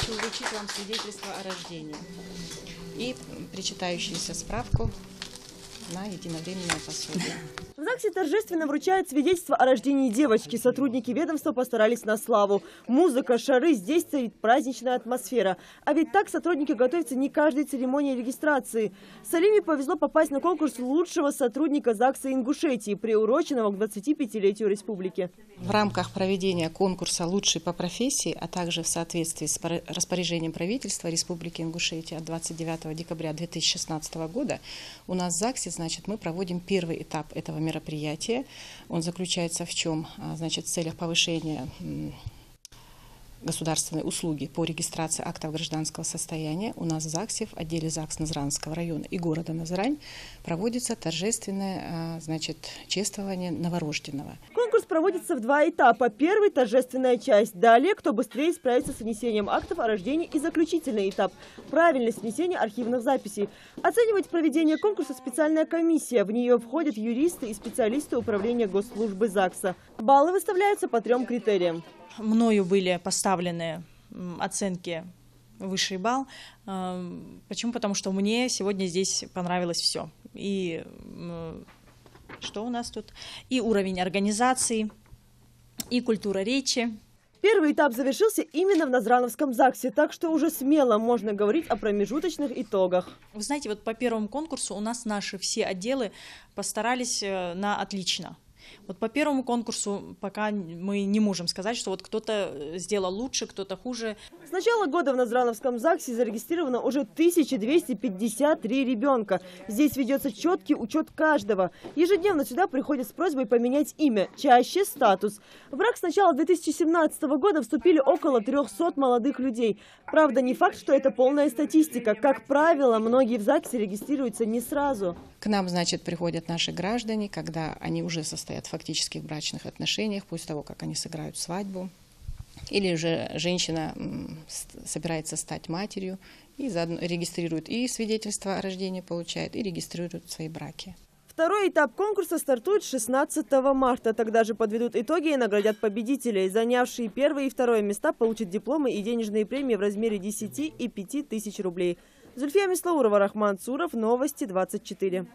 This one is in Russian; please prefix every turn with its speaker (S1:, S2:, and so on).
S1: хочу вручить вам свидетельство о рождении и причитающуюся справку на единовременное пособие.
S2: В ЗАГСе торжественно вручают свидетельство о рождении девочки. Сотрудники ведомства постарались на славу. Музыка, шары, здесь царит праздничная атмосфера. А ведь так сотрудники готовятся не к каждой церемонии регистрации. Салиме повезло попасть на конкурс лучшего сотрудника ЗАГСа Ингушетии, приуроченного к 25-летию республики.
S1: В рамках проведения конкурса «Лучший по профессии», а также в соответствии с распоряжением правительства Республики Ингушетия от 29 декабря 2016 года у нас в ЗАГСе, мы проводим первый этап этого мероприятия. Он заключается в чем? В целях повышения государственной услуги по регистрации актов гражданского состояния у нас в ЗАГСе, в отделе ЗАГС Назранского района и города Назрань проводится торжественное чествование новорожденного.
S2: Конкурс проводится в два этапа. Первый – торжественная часть. Далее, кто быстрее справится с внесением актов о рождении, и заключительный этап – правильность внесения архивных записей. Оценивать проведение конкурса специальная комиссия. В нее входят юристы и специалисты управления госслужбы ЗАГСа. Баллы выставляются по 3 критериям.
S3: Мною были поставлены оценки высший балл. Почему? Потому что мне сегодня здесь понравилось все. И что у нас тут? И уровень организации, и культура речи.
S2: Первый этап завершился именно в Назрановском ЗАГСе, так что уже смело можно говорить о промежуточных итогах.
S3: Вы знаете, вот по первому конкурсу у нас наши все отделы постарались на отлично. Вот по первому конкурсу пока мы не можем сказать, что вот кто-то сделал лучше, кто-то хуже.
S2: С начала года в Назрановском ЗАГСе зарегистрировано уже 1253 ребенка. Здесь ведется четкий учет каждого. Ежедневно сюда приходят с просьбой поменять имя, чаще статус. В брак с начала 2017 года вступили около 300 молодых людей. Правда, не факт, что это полная статистика. Как правило, многие в ЗАГСе регистрируются не сразу.
S1: К нам, приходят наши граждане, когда они уже состоят в фактических брачных отношениях, после того, как они сыграют свадьбу. Или же женщина собирается стать матерью и заодно регистрирует и свидетельство о рождении получает, и регистрирует свои браки.
S2: Второй этап конкурса стартует 16 марта. Тогда же подведут итоги и наградят победителей. Занявшие первое и второе места получат дипломы и денежные премии в размере 10 и 5 тысяч рублей. Зульфия Мислаурова, Рахман Цуров, Новости 24.